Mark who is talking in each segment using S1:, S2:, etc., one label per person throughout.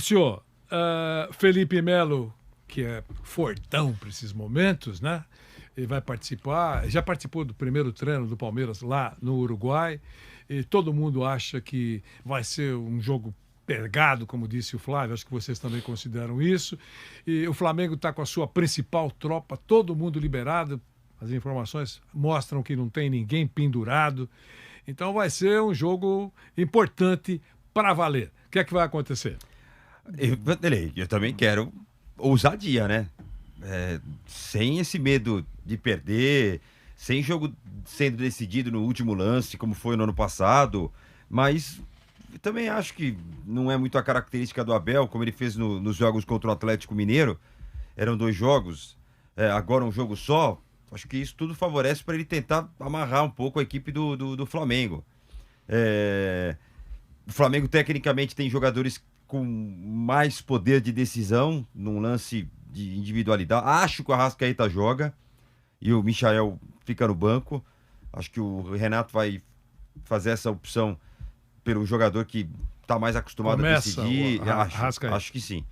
S1: Márcio, Felipe Melo, que é fortão para esses momentos, né? Ele vai participar, já participou do primeiro treino do Palmeiras lá no Uruguai, e todo mundo acha que vai ser um jogo pegado, como disse o Flávio, acho que vocês também consideram isso, e o Flamengo está com a sua principal tropa, todo mundo liberado, as informações mostram que não tem ninguém pendurado, então vai ser um jogo importante para valer. O que é que vai acontecer?
S2: Eu também quero ousadia, né? Sem esse medo de perder, sem jogo sendo decidido no último lance, como foi no ano passado, mas também acho que não é muito a característica do Abel, como ele fez nos jogos contra o Atlético Mineiro. Eram 2 jogos, agora um jogo só. Acho que isso tudo favorece para ele tentar amarrar um pouco a equipe do Flamengo. O Flamengo tecnicamente tem jogadores com mais poder de decisão num lance de individualidade. Acho que o Arrascaeta joga e o Michael fica no banco. Acho que o Renato vai fazer essa opção pelo jogador que está mais acostumado a decidir. Acho que sim.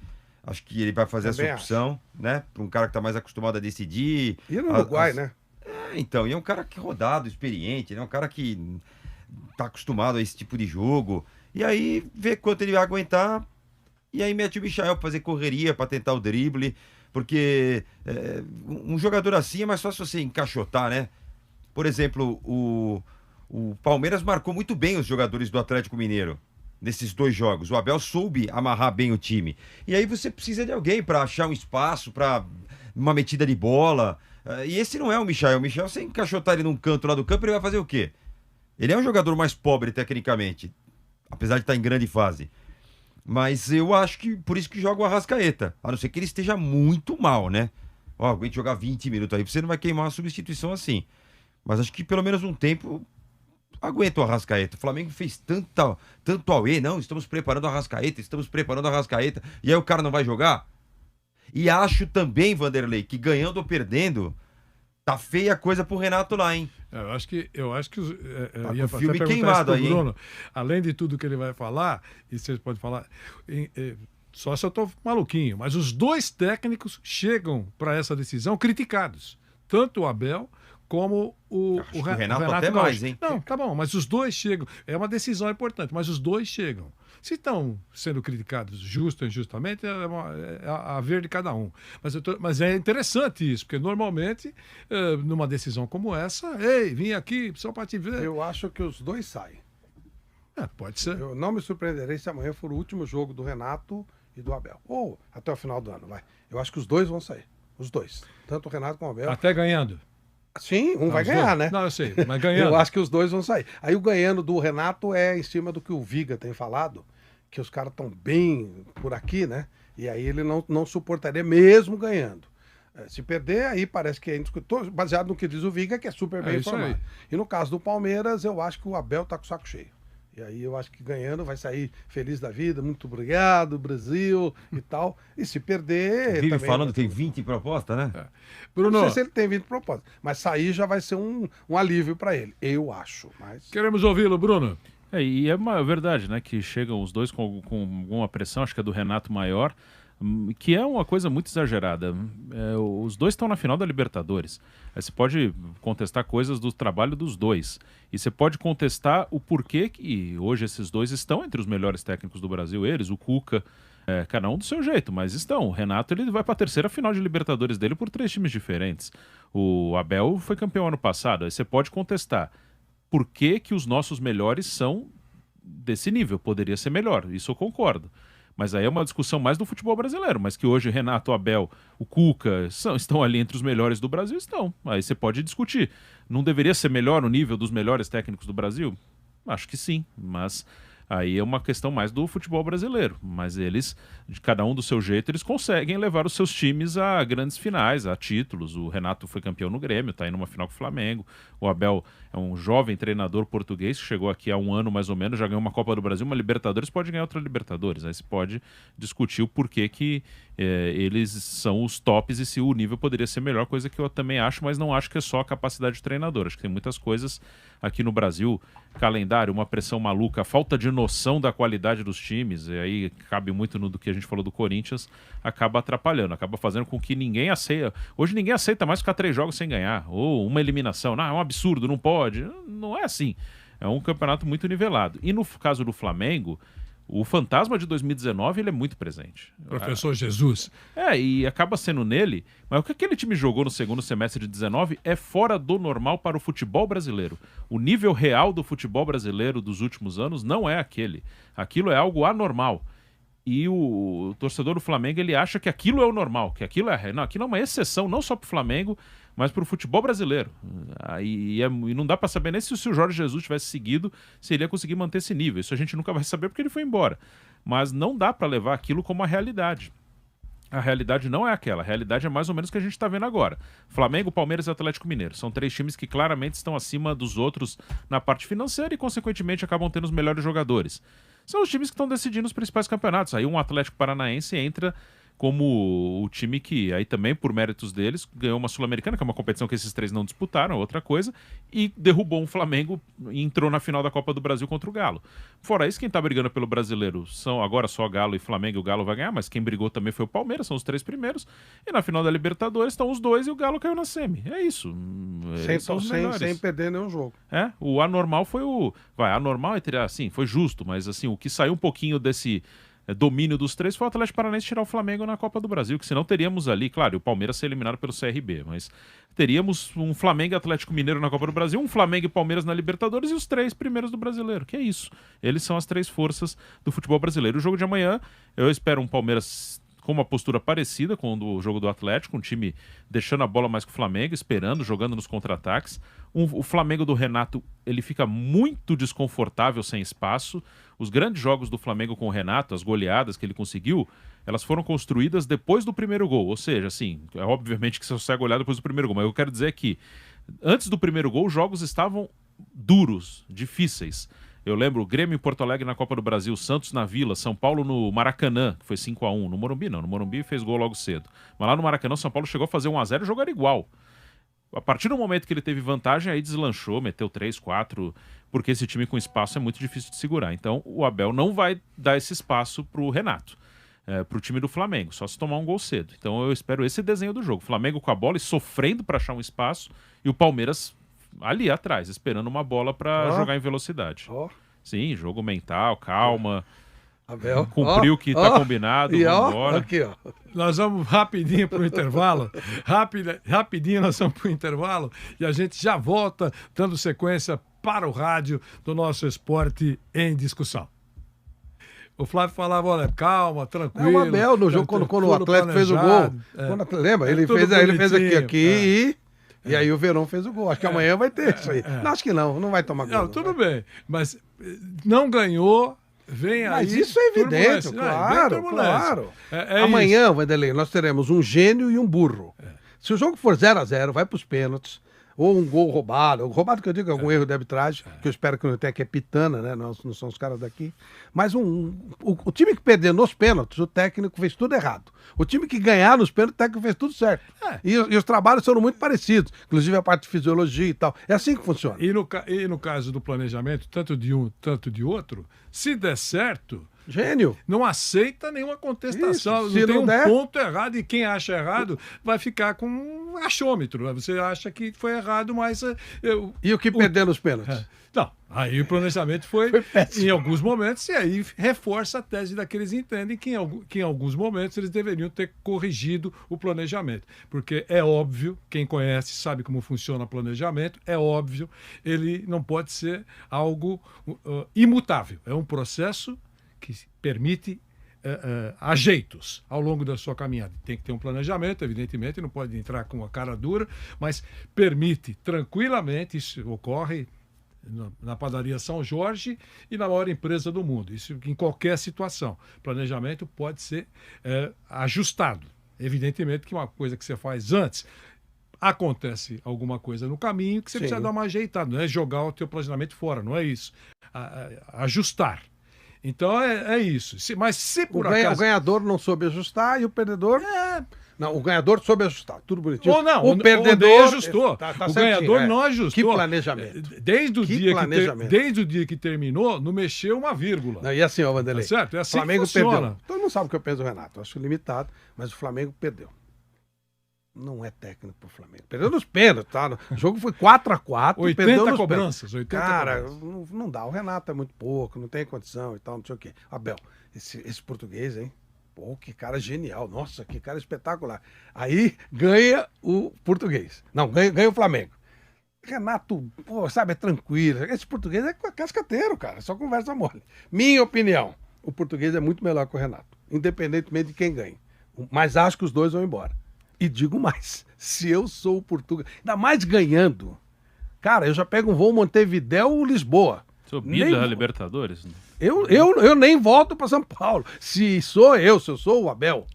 S2: Acho que ele vai fazer também essa opção, né? Para um cara que está mais acostumado a decidir.
S3: E no Uruguai, né?
S2: Então, e é um cara que é rodado, experiente, né? Um cara que está acostumado a esse tipo de jogo. E aí, vê quanto ele vai aguentar. E aí mete o Michael para fazer correria, para tentar o drible. Porque um jogador assim é mais fácil você encaixotar, né? Por exemplo, o Palmeiras marcou muito bem os jogadores do Atlético Mineiro nesses 2 jogos. O Abel soube amarrar bem o time. E aí você precisa de alguém para achar um espaço, para uma metida de bola. E esse não é o Michael. O Michael, você encaixotar ele num canto lá do campo, ele vai fazer o quê? Ele é um jogador mais pobre tecnicamente, apesar de estar em grande fase. Mas eu acho que por isso que joga o Arrascaeta. A não ser que ele esteja muito mal, né? Aguente jogar 20 minutos aí, você não vai queimar uma substituição assim. Mas acho que pelo menos um tempo aguenta o Arrascaeta. O Flamengo fez tanto auê, não, estamos preparando o Arrascaeta. E aí o cara não vai jogar? E acho também, Vanderlei, que ganhando ou perdendo, tá feia a coisa pro Renato lá, hein?
S1: Eu acho que
S2: o filme queimado aí,
S1: Bruno, hein? Além de tudo que ele vai falar, e vocês podem falar, só se eu tô maluquinho, mas os 2 técnicos chegam para essa decisão criticados. Tanto o Abel como o
S2: Renato
S1: Gaúcho.
S2: até mais, hein?
S1: Não, tá bom, mas os 2 chegam. É uma decisão importante, mas os 2 chegam. Se estão sendo criticados justo ou injustamente, é a ver de cada um. Mas é interessante isso, porque normalmente, numa decisão como essa, vim aqui só para te ver.
S3: Eu acho que os 2 saem.
S1: Pode ser.
S3: Eu não me surpreenderei se amanhã for o último jogo do Renato e do Abel. Ou até o final do ano, vai. Eu acho que os 2 vão sair. Os 2. Tanto o Renato como o Abel.
S1: Até ganhando.
S3: Sim, vai ganhar, né?
S1: Não, eu sei, mas ganhando.
S3: Eu acho que os 2 vão sair. Aí o ganhando do Renato é em cima do que o Viga tem falado, que os caras estão bem por aqui, né? E aí ele não suportaria mesmo ganhando. Se perder, aí parece que é indiscutível, baseado no que diz o Viga, que é super bem informado. E no caso do Palmeiras, eu acho que o Abel tá com o saco cheio. E aí eu acho que ganhando vai sair feliz da vida, muito obrigado, Brasil e tal. E se perder...
S2: Vive falando que tem 20 propostas, né?
S1: Bruno,
S3: não sei se ele tem 20 propostas, mas sair já vai ser um alívio para ele, eu acho. Mas...
S1: Queremos ouvi-lo, Bruno.
S4: E é uma verdade, né, que chegam os 2 com alguma pressão, acho que é do Renato maior, que é uma coisa muito exagerada. Os 2 estão na final da Libertadores. Aí você pode contestar coisas do trabalho dos 2. E você pode contestar o porquê que hoje esses 2 estão entre os melhores técnicos do Brasil. Eles, o Cuca, cada um do seu jeito, mas estão. O Renato ele vai para a 3ª final de Libertadores dele por 3 times diferentes. O Abel foi campeão ano passado. Aí você pode contestar por que os nossos melhores são desse nível. Poderia ser melhor, isso eu concordo. Mas aí é uma discussão mais do futebol brasileiro, mas que hoje Renato, Abel, o Cuca estão ali entre os melhores do Brasil, estão. Aí você pode discutir. Não deveria ser melhor o nível dos melhores técnicos do Brasil? Acho que sim, mas aí é uma questão mais do futebol brasileiro. Mas eles, de cada um do seu jeito, eles conseguem levar os seus times a grandes finais, a títulos. O Renato foi campeão no Grêmio, está aí numa final com o Flamengo. O Abel é um jovem treinador português que chegou aqui há 1 ano mais ou menos, já ganhou uma Copa do Brasil, uma Libertadores, pode ganhar outra Libertadores. Aí se pode discutir o porquê que eles são os tops e se o nível poderia ser melhor, coisa que eu também acho, mas não acho que é só a capacidade de treinador. Acho que tem muitas coisas aqui no Brasil, calendário, uma pressão maluca, falta de noção da qualidade dos times, e aí cabe muito no do que a gente falou do Corinthians, acaba atrapalhando, acaba fazendo com que ninguém aceita. Hoje ninguém aceita mais ficar 3 jogos sem ganhar, ou uma eliminação. Não, é um absurdo, não pode. Não é assim. É um campeonato muito nivelado. E no caso do Flamengo, o fantasma de 2019 ele é muito presente.
S1: Professor Jesus.
S4: E acaba sendo nele, mas o que aquele time jogou no segundo semestre de 19 é fora do normal para o futebol brasileiro. O nível real do futebol brasileiro dos últimos anos não é aquele. Aquilo é algo anormal. E o torcedor do Flamengo ele acha que aquilo é o normal, que aquilo é... Não, aquilo é uma exceção não só para o Flamengo, mas para o futebol brasileiro. E não dá para saber nem se o Jorge Jesus tivesse seguido, se ele ia conseguir manter esse nível. Isso a gente nunca vai saber porque ele foi embora. Mas não dá para levar aquilo como a realidade. A realidade não é aquela. A realidade é mais ou menos o que a gente está vendo agora. Flamengo, Palmeiras e Atlético Mineiro. São 3 times que claramente estão acima dos outros na parte financeira e, consequentemente, acabam tendo os melhores jogadores. São os times que estão decidindo os principais campeonatos. Aí um Atlético Paranaense entra como o time que, aí também por méritos deles, ganhou uma Sul-Americana, que é uma competição que esses 3 não disputaram, outra coisa, e derrubou um Flamengo e entrou na final da Copa do Brasil contra o Galo. Fora isso, quem tá brigando pelo brasileiro são agora só Galo e Flamengo, e o Galo vai ganhar, mas quem brigou também foi o Palmeiras, são os 3 primeiros, e na final da Libertadores estão os 2 e o Galo caiu na semi. É isso.
S3: Sem perder nenhum jogo.
S4: O anormal foi o... anormal assim, foi justo, mas assim, o que saiu um pouquinho desse... domínio dos 3 foi o Atlético Paranaense tirar o Flamengo na Copa do Brasil, que senão teríamos ali, claro, o Palmeiras ser eliminado pelo CRB, mas teríamos um Flamengo e Atlético Mineiro na Copa do Brasil, um Flamengo e Palmeiras na Libertadores e os 3 primeiros do Brasileiro, que é isso. Eles são as 3 forças do futebol brasileiro. O jogo de amanhã, eu espero um Palmeiras com uma postura parecida com o jogo do Atlético, um time deixando a bola mais que o Flamengo, esperando, jogando nos contra-ataques. O Flamengo do Renato, ele fica muito desconfortável sem espaço. Os grandes jogos do Flamengo com o Renato, as goleadas que ele conseguiu, elas foram construídas depois do primeiro gol. Ou seja, assim, obviamente que você só sai goleado depois do primeiro gol, mas eu quero dizer que antes do primeiro gol, os jogos estavam duros, difíceis. Eu lembro o Grêmio em Porto Alegre na Copa do Brasil, Santos na Vila, São Paulo no Maracanã, que foi 5-1. No Morumbi não, no Morumbi fez gol logo cedo. Mas lá no Maracanã, São Paulo chegou a fazer 1-0 e o jogo era igual. A partir do momento que ele teve vantagem, aí deslanchou, meteu 3, 4, porque esse time com espaço é muito difícil de segurar. Então o Abel não vai dar esse espaço pro Renato, pro time do Flamengo, só se tomar um gol cedo. Então eu espero esse desenho do jogo. Flamengo com a bola e sofrendo para achar um espaço, e o Palmeiras ali atrás, esperando uma bola para jogar em velocidade. Sim, jogo mental, calma.
S3: Abel.
S4: Cumpriu o que está combinado. Vambora.
S3: Aqui, ó.
S1: Nós vamos rapidinho para o intervalo. Rapidinho nós vamos para o intervalo e a gente já volta dando sequência para o rádio do nosso Esporte em Discussão. O Flávio falava, olha, calma, tranquilo.
S3: O Abel, no jogo, quando o Atlético fez o gol. Lembra? Ele fez aqui. E aí o Verón fez o gol. Acho que amanhã vai ter isso aí. Não, acho que não vai tomar gol.
S1: Não, tudo bem. Mas não ganhou, vem aí.
S3: Mas isso é evidente, claro. Amanhã, Vanderlei, nós teremos um gênio e um burro. Se o jogo for 0-0, vai para os pênaltis. Ou um gol roubado. Roubado que eu digo, algum erro de arbitragem, que eu espero que não tenha, que é pitana, né? Não são os caras daqui. Mas o time que perder nos pênaltis, o técnico fez tudo errado. O time que ganhar nos pênaltis, o técnico fez tudo certo. E os trabalhos foram muito parecidos, inclusive a parte de fisiologia e tal. É assim que funciona.
S1: E no caso do planejamento, tanto de um, tanto de outro, se der certo...
S3: Gênio.
S1: Não aceita nenhuma contestação.
S3: Isso,
S1: não tem um ponto errado. E quem acha errado vai ficar com um achômetro. Você acha que foi errado, mas...
S3: E o que perder nos pênaltis?
S1: Não, aí o planejamento foi em alguns momentos, e aí reforça a tese daqueles que entendem que em alguns momentos eles deveriam ter corrigido o planejamento. Porque é óbvio, quem conhece sabe como funciona o planejamento, é óbvio, ele não pode ser algo imutável. É um processo que permite ajeitos ao longo da sua caminhada. Tem que ter um planejamento, evidentemente, não pode entrar com a cara dura, mas permite tranquilamente, isso ocorre na padaria São Jorge e na maior empresa do mundo, isso em qualquer situação. Planejamento pode ser ajustado. Evidentemente que uma coisa que você faz antes, acontece alguma coisa no caminho que você precisa dar uma ajeitada, não é jogar o teu planejamento fora, não é isso. Ajustar. Então é isso. Mas se por acaso...
S3: O ganhador não soube ajustar e o perdedor Não, o ganhador soube ajustar, tudo bonitinho.
S1: Ou não,
S3: o perdedor
S1: ajustou.
S3: Tá
S1: o
S3: certinho,
S1: ganhador não ajustou.
S3: Que planejamento.
S1: Desde o,
S3: planejamento.
S1: desde o dia que terminou, não mexeu uma vírgula.
S3: Não, e assim, ó, Vanderlei.
S1: Tá certo? É assim
S3: o Flamengo
S1: que funciona.
S3: perdeu. Todo mundo sabe o que eu penso do Renato. Eu acho limitado, mas o Flamengo perdeu. Não é técnico pro Flamengo. Perdeu nos pênaltis, tá? O jogo foi 4-4.
S1: 80 cobranças. 80
S3: Cara,
S1: cobranças.
S3: não dá. O Renato é muito pouco, não tem condição e tal, não sei o quê. Abel, esse português, hein? Pô, que cara genial. Nossa, que cara espetacular. Aí ganha o português. Não, ganha o Flamengo. Renato, pô, sabe, é tranquilo. Esse português é cascateiro, cara. Só conversa mole. Minha opinião, o português é muito melhor que o Renato. Independentemente de quem ganhe. Mas acho que os dois vão embora. E digo mais, se eu sou o português, ainda mais ganhando, cara, eu já pego um voo Montevidéu ou Lisboa.
S4: Subida a Libertadores?
S3: Eu nem volto para São Paulo. Se eu sou o Abel,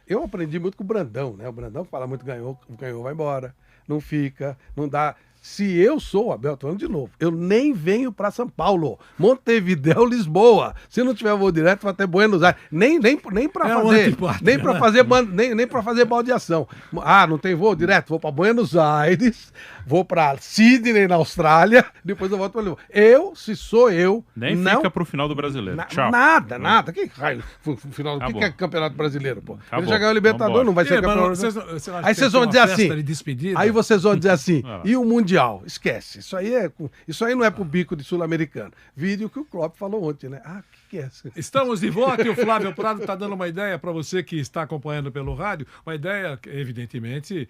S3: eu aprendi muito com o Brandão, né? O Brandão fala muito, ganhou, vai embora, não fica, não dá. Se eu sou o Abel, tô falando de novo, eu nem venho para São Paulo. Montevidéu, Lisboa. Se não tiver voo direto, vai até Buenos Aires. Nem para fazer, nem para fazer, nem para fazer baldeação. Ah, não tem voo direto? Vou para Buenos Aires, vou para Sydney, na Austrália, depois eu volto para Lisboa. Se sou eu,
S4: nem
S3: não
S4: fica pro final do Brasileiro. Tchau.
S3: Nada. Que raio? Final, o que é Campeonato Brasileiro, pô?
S4: Acabou.
S3: Ele já ganhou o Libertador, não vai ser campeão.
S1: Aí
S3: vocês vão dizer assim. Aí vocês vão dizer assim.
S4: Ah.
S3: E o Mundial? Esquece. Isso aí não é pro bico de sul-americano. Vídeo que o Klopp falou ontem, né? Ah, o que é isso?
S1: Estamos de volta e o Flávio Prado está dando uma ideia para você que está acompanhando pelo rádio. Uma ideia, evidentemente,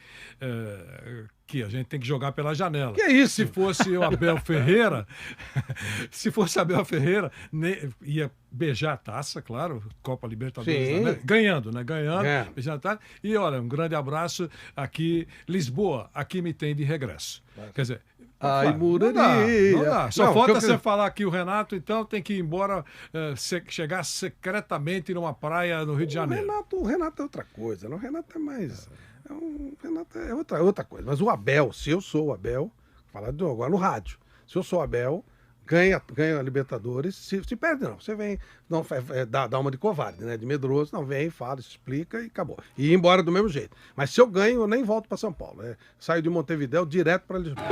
S1: que a gente tem que jogar pela janela.
S3: Que é isso?
S1: Se fosse o Abel Ferreira, ia beijar a taça, claro, Copa Libertadores,
S3: Sim.
S1: né? Ganhando, né? Ganhando,
S3: É.
S1: beijando a taça. E olha, um grande abraço aqui, Lisboa, aqui me tem de regresso. Quer dizer,
S3: Ai,
S1: Flávio,
S3: Murania.
S1: não dá. Só
S3: Não,
S1: falta
S3: que eu-
S1: você falar que o Renato, então, tem que ir embora, chegar secretamente numa praia no Rio de Janeiro.
S3: O Renato é outra coisa, né? O Renato é mais. O Renato é outra coisa. Mas o Abel, se eu sou o Abel, falar agora no rádio, se eu sou o Abel, ganha a Libertadores, se perde não, você vem, não, dá uma de covarde, né? De medroso, não, vem, fala, explica e acabou. E ir embora do mesmo jeito. Mas se eu ganho, eu nem volto para São Paulo. Saio de Montevidéu direto para Lisboa.